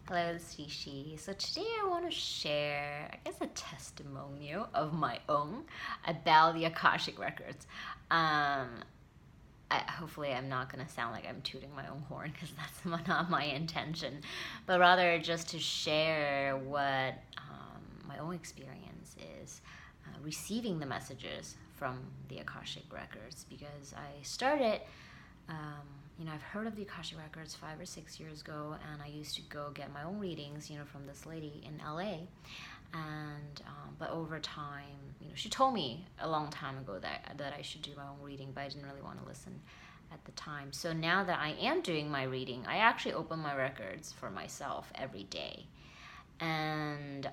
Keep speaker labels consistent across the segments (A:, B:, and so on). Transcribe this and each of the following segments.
A: Hello, this is Shishi. So today I want to share, I guess, a testimonial of my own about the Akashic records. Hopefully I'm not going to sound like I'm tooting my own horn because that's not my intention, but rather just to share what my own experience is receiving the messages from the Akashic records, because I started I've heard of the Akashic Records 5 or 6 years ago, and I used to go get my own readings, from this lady in LA. And but over time, she told me a long time ago that I should do my own reading, but I didn't really want to listen at the time. So now that I am doing my reading, I actually open my records for myself every day, and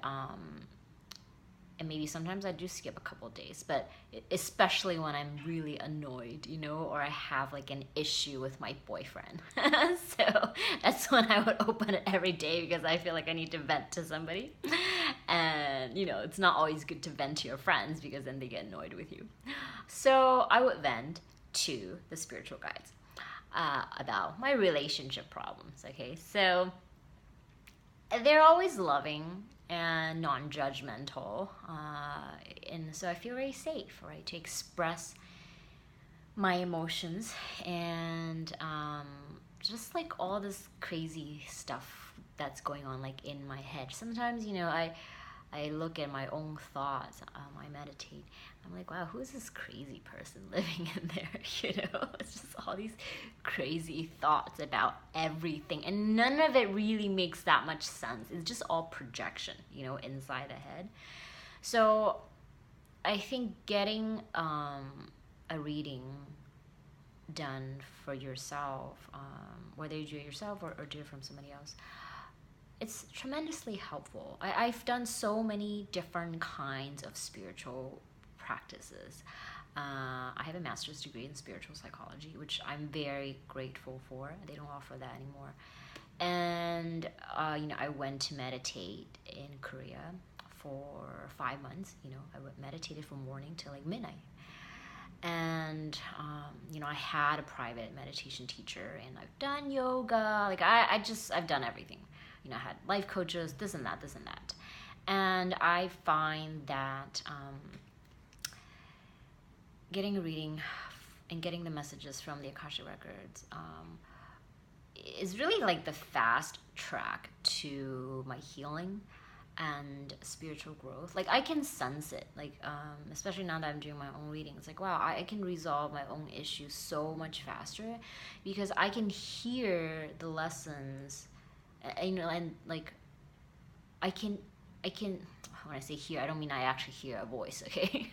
A: maybe sometimes I do skip a couple of days, but especially when I'm really annoyed, or I have like an issue with my boyfriend. So that's when I would open it every day, because I feel like I need to vent to somebody. And, it's not always good to vent to your friends, because then they get annoyed with you. So I would vent to the spiritual guides about my relationship problems, okay? So they're always loving and non-judgmental, and so I feel very safe, right, to express my emotions and just like all this crazy stuff that's going on, like in my head. Sometimes, I look at my own thoughts. I meditate. I'm like, wow, who is this crazy person living in there? It's just all these crazy thoughts about everything, and none of it really makes that much sense. It's just all projection, inside the head. So I think getting a reading done for yourself, whether you do it yourself or do it from somebody else, it's tremendously helpful. I've done so many different kinds of spiritual practices. I have a master's degree in spiritual psychology, which I'm very grateful for. They don't offer that anymore. And, I went to meditate in Korea for 5 months. I meditated from morning till like midnight. And, I had a private meditation teacher, and I've done yoga. Like, I've done everything. I had life coaches, this and that. And I find that getting a reading and getting the messages from the Akashic Records is really like the fast track to my healing and spiritual growth. Like, I can sense it, like especially now that I'm doing my own reading. It's like, wow, I can resolve my own issues so much faster, because I can hear the lessons, and like I can when I say hear, I don't mean I actually hear a voice, okay?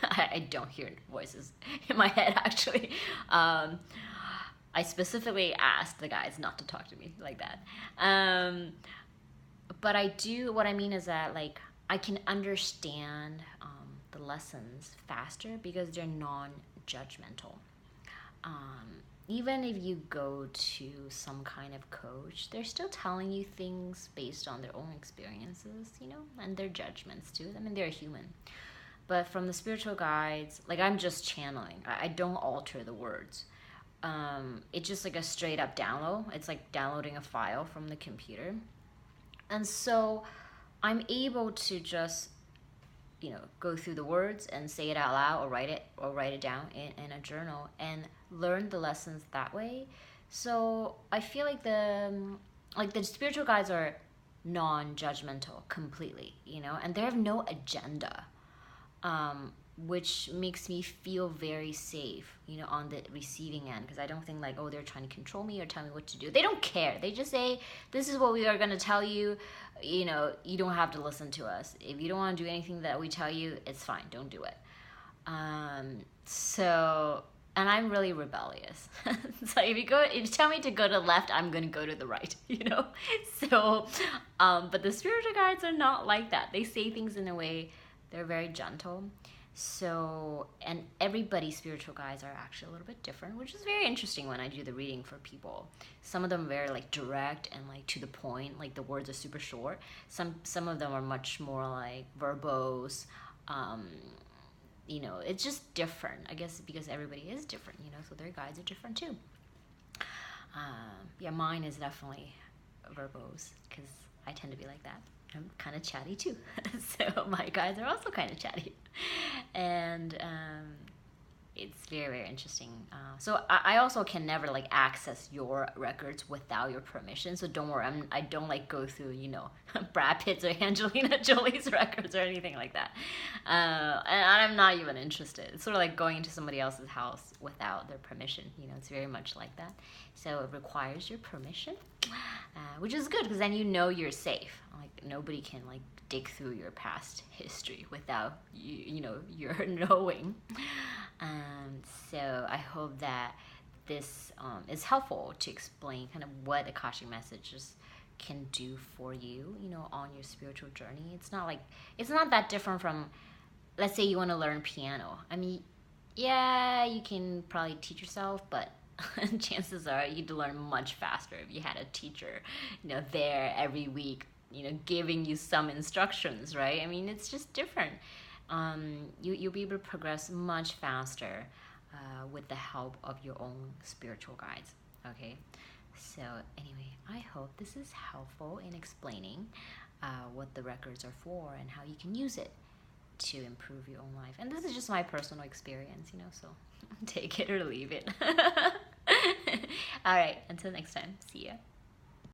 A: I don't hear voices in my head, actually. I specifically asked the guys not to talk to me like that. But what I mean is that, like, I can understand the lessons faster because they're non-judgmental. Even if you go to some kind of coach, they're still telling you things based on their own experiences, and their judgments too. I mean, they're human. But from the spiritual guides, like, I'm just channeling. I don't alter the words. It's just like a straight up download. It's like downloading a file from the computer. And so I'm able to just go through the words and say it out loud, or write it down in a journal, and learn the lessons that way. So I feel like the spiritual guides are non-judgmental completely, and they have no agenda, which makes me feel very safe, on the receiving end, because I don't think like, oh, they're trying to control me or tell me what to do. They don't care. They just say, this is what we are going to tell you. You don't have to listen to us. If you don't want to do anything that we tell you, it's fine. Don't do it. And I'm really rebellious. So if you tell me to go to the left, I'm going to go to the right, So, but the spiritual guides are not like that. They say things in a way, they're very gentle. So, and everybody's spiritual guides are actually a little bit different, which is very interesting when I do the reading for people. Some of them are very like direct and like to the point, like the words are super short. Some of them are much more like verbose. It's just different, I guess, because everybody is different, so their guides are different too. Mine is definitely verbose because I tend to be like that. I'm kind of chatty too. So my guides are also kind of chatty. And it's very, very interesting. So I also can never like access your records without your permission. So don't worry, I don't like go through, you know, Brad Pitt's or Angelina Jolie's records or anything like that. And I'm not even interested. It's sort of like going into somebody else's house without their permission. You know, it's very much like that. So it requires your permission, which is good because then you know you're safe. Like nobody can like dig through your past history without you know, your knowing. So I hope that this is helpful to explain kind of what Akashic messages can do for you, you know, on your spiritual journey. It's not that different from, let's say you want to learn piano. I mean, yeah, you can probably teach yourself, but chances are you'd learn much faster if you had a teacher, you know, there every week, you know, giving you some instructions, right? I mean, it's just different. You'll be able to progress much faster with the help of your own spiritual guides. Okay, so anyway, I hope this is helpful in explaining what the records are for and how you can use it to improve your own life. And this is just my personal experience, you know, so take it or leave it. All right, until next time, see ya.